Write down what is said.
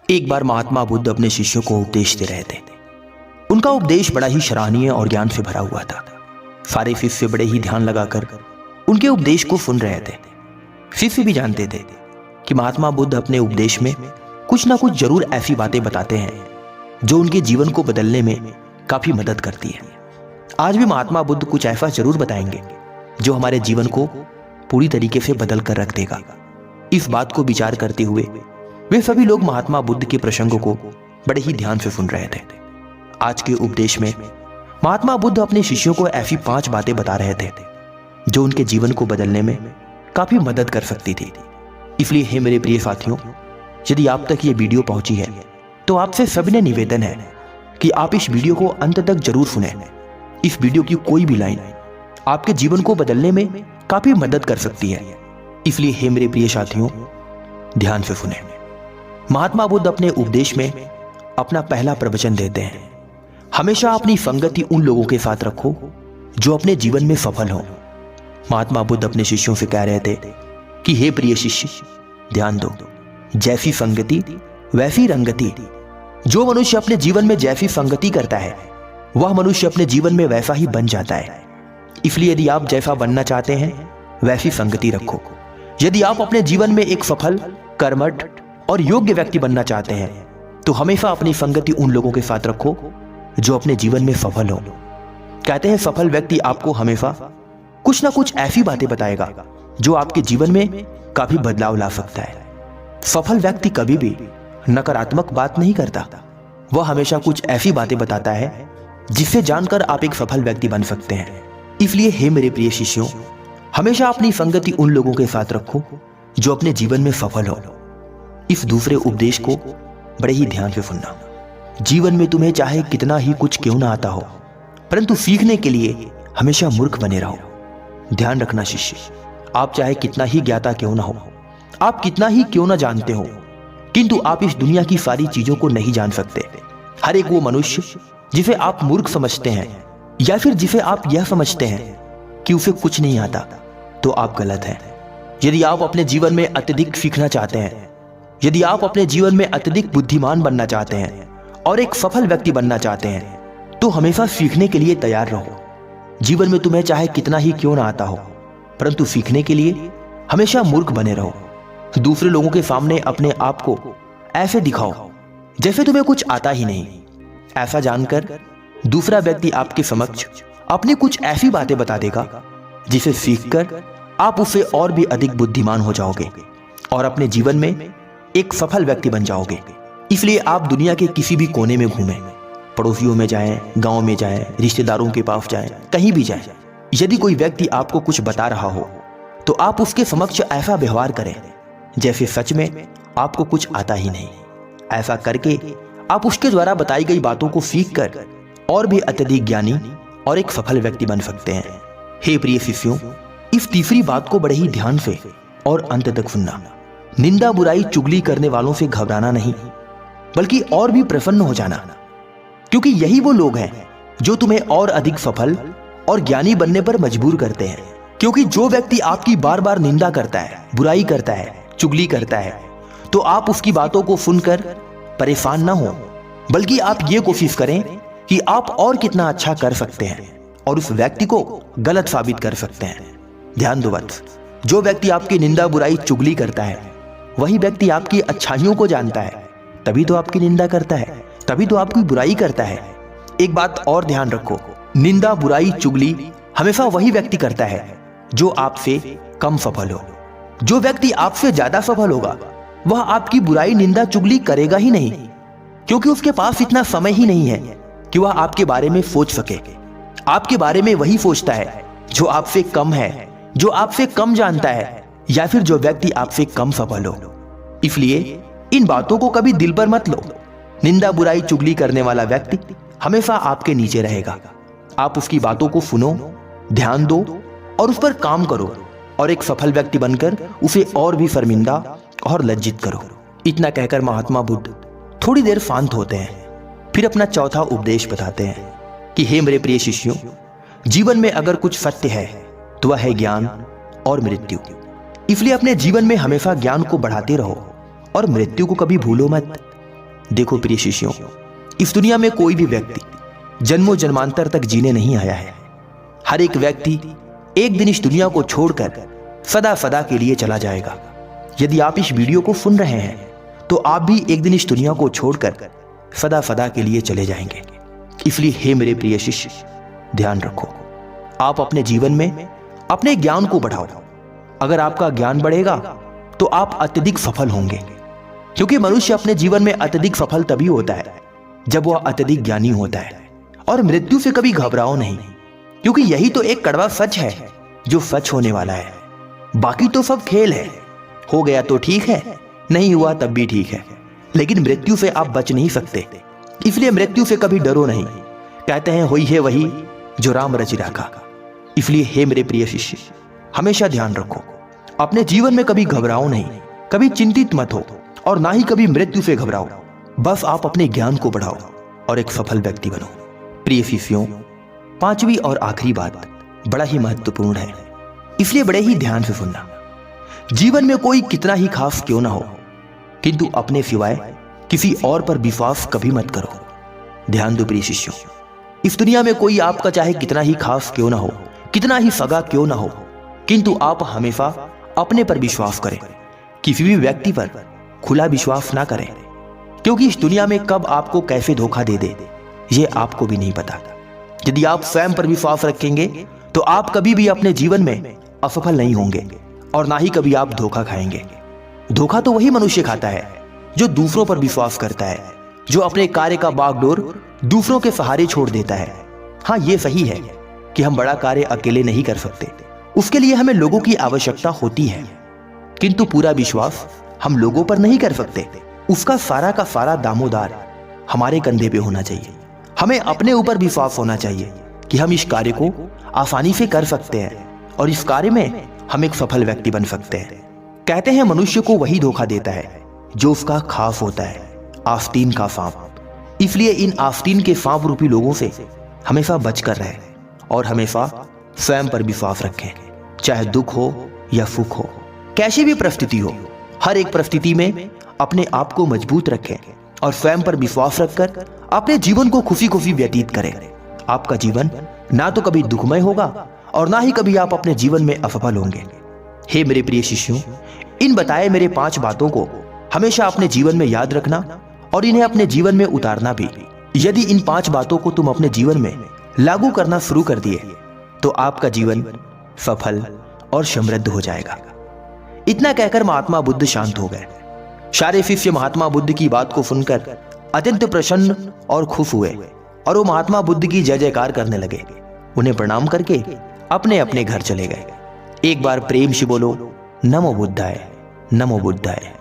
एक बार महात्मा बुद्ध अपने शिष्यों को उपदेश दे रहे थे। उनका उपदेश बड़ा ही सराहनीय और ज्ञान से भरा हुआ था। सारे शिष्य बड़े ही ध्यान लगाकर उनके उपदेश को सुन रहे थे। शिष्य भी जानते थे कि महात्मा बुद्ध अपने उपदेश में कुछ ना कुछ जरूर ऐसी बातें बताते हैं जो उनके जीवन को बदलने में काफी मदद करती है। आज भी महात्मा बुद्ध कुछ ऐसा जरूर बताएंगे जो हमारे जीवन को पूरी तरीके से बदल कर रख देगा। इस बात को विचार करते हुए वे सभी लोग महात्मा बुद्ध के प्रसंगों को बड़े ही ध्यान से सुन रहे थे। आज के उपदेश में महात्मा बुद्ध अपने शिष्यों को ऐसी 5 बातें बता रहे थे जो उनके जीवन को बदलने में काफी मदद कर सकती थी। इसलिए हे मेरे प्रिय साथियों, यदि आप तक ये वीडियो पहुंची है तो आपसे सविनय निवेदन है कि आप इस वीडियो को अंत तक जरूर सुने। इस वीडियो की कोई भी लाइन आपके जीवन को बदलने में काफी मदद कर सकती है। इसलिए हे मेरे प्रिय साथियों, ध्यान से सुने। महात्मा बुद्ध अपने उपदेश में अपना पहला प्रवचन देते हैं, हमेशा अपनी संगति उन लोगों के साथ रखो जो अपने जीवन में सफल हो। महात्मा बुद्ध अपने शिष्यों से कह रहे थे कि हे प्रिय शिष्य, ध्यान दो, जैसी संगति वैसी रंगति। जो मनुष्य अपने जीवन में जैसी संगति करता है वह मनुष्य अपने जीवन में वैसा ही बन जाता है। इसलिए यदि आप जैसा बनना चाहते हैं वैसी संगति रखो। यदि आप अपने जीवन में एक सफल, कर्मठ और योग्य व्यक्ति बनना चाहते हैं तो हमेशा अपनी संगति उन लोगों के साथ रखो जो अपने जीवन में सफल हो। कहते हैं सफल व्यक्ति आपको हमेशा कुछ ना कुछ ऐसी बातें बताएगा जो आपके जीवन में काफी बदलाव ला सकता है। सफल व्यक्ति कभी भी नकारात्मक बात नहीं करता, वह हमेशा कुछ ऐसी बातें बताता है जिससे जानकर आप एक सफल व्यक्ति बन सकते हैं। इसलिए हे मेरे प्रिय शिष्यों, हमेशा अपनी संगति उन लोगों के साथ रखो जो अपने जीवन में सफल हो। इस दूसरे उपदेश को बड़े ही ध्यान से सुनना। जीवन में तुम्हें चाहे कितना ही कुछ क्यों ना आता हो, परंतु सीखने के लिए हमेशा मूर्ख बने रहो। ध्यान रखना शिष्य, आप चाहे कितना ही ज्ञाता क्यों ना हो, आप कितना ही क्यों ना जानते हो, किंतु आप इस दुनिया की सारी चीजों को नहीं जान सकते। हर एक वो मनुष्य जिसे आप मूर्ख समझते हैं या फिर जिसे आप यह समझते हैं कि उसे कुछ नहीं आता, तो आप गलत हैं। यदि आप अपने जीवन में अत्यधिक सीखना चाहते हैं, यदि आप अपने जीवन में अत्यधिक बुद्धिमान बनना चाहते हैं और एक सफल व्यक्ति बनना चाहते हैं तो हमेशा सीखने के लिए तैयार रहो। जीवन में तुम्हें चाहे कितना ही क्यों ना आता हो, परंतु सीखने के लिए हमेशा मूर्ख बने रहो। दूसरे लोगों के सामने अपने आप को ऐसे दिखाओ जैसे तुम्हें कुछ आता ही नहीं। ऐसा जानकर दूसरा व्यक्ति आपके समक्ष अपनी कुछ ऐसी बातें बता देगा जिसे सीखकर आप उससे और भी अधिक बुद्धिमान हो जाओगे और अपने जीवन में एक सफल व्यक्ति बन जाओगे। इसलिए आप दुनिया के किसी भी कोने में घूमें, पड़ोसियों में जाएं, गांव में जाएं, रिश्तेदारों के पास जाएं, कहीं भी जाएं, यदि कोई व्यक्ति आपको कुछ बता रहा हो तो आप उसके समक्ष ऐसा व्यवहार करें जैसे सच में आपको कुछ आता ही नहीं। ऐसा करके आप उसके द्वारा बताई गई बातों को सीखकर और भी अत्यधिक ज्ञानी और एक सफल व्यक्ति बन सकते हैं। हे प्रिय शिष्यों, इस तीसरी बात को बड़े ही ध्यान से और अंत तक सुनना। निंदा, बुराई, चुगली करने वालों से घबराना नहीं, बल्कि और भी प्रसन्न हो जाना, क्योंकि यही वो लोग हैं जो तुम्हें और अधिक सफल और ज्ञानी बनने पर मजबूर करते हैं। क्योंकि जो व्यक्ति आपकी बार बार निंदा करता है, बुराई करता है, चुगली करता है, तो आप उसकी बातों को सुनकर परेशान ना हो, बल्कि आप ये कोशिश करें कि आप और कितना अच्छा कर सकते हैं और उस व्यक्ति को गलत साबित कर सकते हैं। ध्यान दो बस, जो व्यक्ति आपकी निंदा, बुराई, चुगली करता है वही व्यक्ति आपकी अच्छाइयों को जानता है, तभी तो आपकी निंदा करता है, तभी तो आपकी बुराई करता है। एक बात और ध्यान रखो, निंदा, बुराई, चुगली हमेशा वही व्यक्ति करता है जो आपसे कम सफल हो। जो व्यक्ति आपसे ज्यादा सफल होगा वह आपकी बुराई, निंदा, चुगली करेगा ही नहीं, क्योंकि उसके पास इतना समय ही नहीं है कि वह आपके बारे में सोच सके। आपके बारे में वही सोचता है जो आपसे कम है, जो आपसे कम जानता है, या फिर जो व्यक्ति आपसे कम सफल हो। इसलिए इन बातों को कभी दिल पर मत लो। निंदा, बुराई, चुगली करने वाला व्यक्ति हमेशा आपके नीचे रहेगा। आप उसकी बातों को सुनो, ध्यान दो और उस पर काम करो और एक सफल व्यक्ति बनकर उसे और भी शर्मिंदा और लज्जित करो। इतना कहकर महात्मा बुद्ध थोड़ी देर शांत होते हैं, फिर अपना चौथा उपदेश बताते हैं कि हे मेरे प्रिय शिष्यों, जीवन में अगर कुछ सत्य है तो वह है ज्ञान और मृत्यु। इसलिए अपने जीवन में हमेशा ज्ञान को बढ़ाते रहो और मृत्यु को कभी भूलो मत। देखो प्रिय शिष्यों, इस दुनिया में कोई भी व्यक्ति जन्मों जन्मांतर तक जीने नहीं आया है। हर एक व्यक्ति एक दिन इस दुनिया को छोड़कर सदा सदा के लिए चला जाएगा। यदि आप इस वीडियो को सुन रहे हैं तो आप भी एक दिन इस दुनिया को छोड़कर सदा सदा के लिए चले जाएंगे। इसलिए हे मेरे प्रिय शिष्य, ध्यान रखो, आप अपने जीवन में अपने ज्ञान को बढ़ाओ। अगर आपका ज्ञान बढ़ेगा तो आप अत्यधिक सफल होंगे, क्योंकि मनुष्य अपने जीवन में अत्यधिक सफल तभी होता है जब वह अत्यधिक ज्ञानी होता है। और मृत्यु से कभी घबराओ नहीं, क्योंकि यही तो एक कड़वा सच है जो सच होने वाला है। बाकी तो सब खेल है, हो गया तो ठीक है, नहीं हुआ तब भी ठीक है, लेकिन मृत्यु से आप बच नहीं सकते। इसलिए मृत्यु से कभी डरो नहीं। कहते हैं होई है वही जो राम रचि राखा। इसलिए हे मेरे प्रिय शिष्य, हमेशा ध्यान रखो, अपने जीवन में कभी घबराओ नहीं, कभी चिंतित मत हो और ना ही कभी मृत्यु से घबराओ। बस आप अपने ज्ञान को बढ़ाओ और एक सफल व्यक्ति बनो। प्रिय शिष्यों, पांचवी और आखिरी बात बड़ा ही महत्वपूर्ण है, इसलिए बड़े ही ध्यान से सुनना। जीवन में कोई कितना ही खास क्यों ना हो, किंतु अपने सिवाय किसी और पर विश्वास कभी मत करो। ध्यान दो प्रिय शिष्यों, इस दुनिया में कोई आपका चाहे कितना ही खास क्यों ना हो, कितना ही सगा क्यों ना हो, किंतु आप हमेशा अपने पर विश्वास करें। किसी भी व्यक्ति पर खुला विश्वास ना करें, क्योंकि इस दुनिया में कब आपको कैसे धोखा दे दे ये आपको भी नहीं पता। यदि आप स्वयं पर विश्वास रखेंगे तो आप कभी भी अपने जीवन में असफल नहीं होंगे और ना ही कभी आप धोखा खाएंगे। धोखा तो वही मनुष्य खाता है जो दूसरों पर विश्वास करता है, जो अपने कार्य का बागडोर दूसरों के सहारे छोड़ देता है। हाँ, ये सही है कि हम बड़ा कार्य अकेले नहीं कर सकते, उसके लिए हमें लोगों की आवश्यकता होती है, किंतु पूरा विश्वास हम लोगों पर नहीं कर सकते। उसका सारा का सारा दामोदार हमारे कंधे पे होना चाहिए। हमें अपने ऊपर विश्वास होना चाहिए कि हम इस कार्य को आसानी से कर सकते हैं और इस कार्य में हम एक सफल व्यक्ति बन सकते हैं। कहते हैं मनुष्य को वही धोखा देता है जो उसका खास होता है, आस्तीन का सांप। इसलिए इन आस्तीन के सांप रूपी लोगों से हमेशा बचकर रहें और हमेशा स्वयं पर विश्वास रखें। चाहे दुख हो या सुख हो, कैसी भी परिस्थिति हो, हर एक परिस्थिति में अपने आप को मजबूत रखें और स्वयं पर विश्वास रखकर अपने जीवन को खुशी खुशी व्यतीत करें। आपका जीवन ना तो कभी दुखमय होगा और ना ही कभी आप अपने जीवन में असफल होंगे। हे मेरे प्रिय शिष्यों, इन बताए मेरे 5 बातों को हमेशा अपने जीवन में याद रखना और इन्हें अपने जीवन में उतारना भी। यदि इन 5 बातों को तुम अपने जीवन में लागू करना शुरू कर दिए तो आपका जीवन सफल और समृद्ध हो जाएगा। इतना कहकर महात्मा बुद्ध शांत हो गए। सारे शिष्य महात्मा बुद्ध की बात को सुनकर अत्यंत प्रसन्न और खुश हुए और वो महात्मा बुद्ध की जय जयकार करने लगे। उन्हें प्रणाम करके अपने अपने घर चले गए। एक बार प्रेम से बोलो, नमो बुद्धाय, नमो बुद्धाय।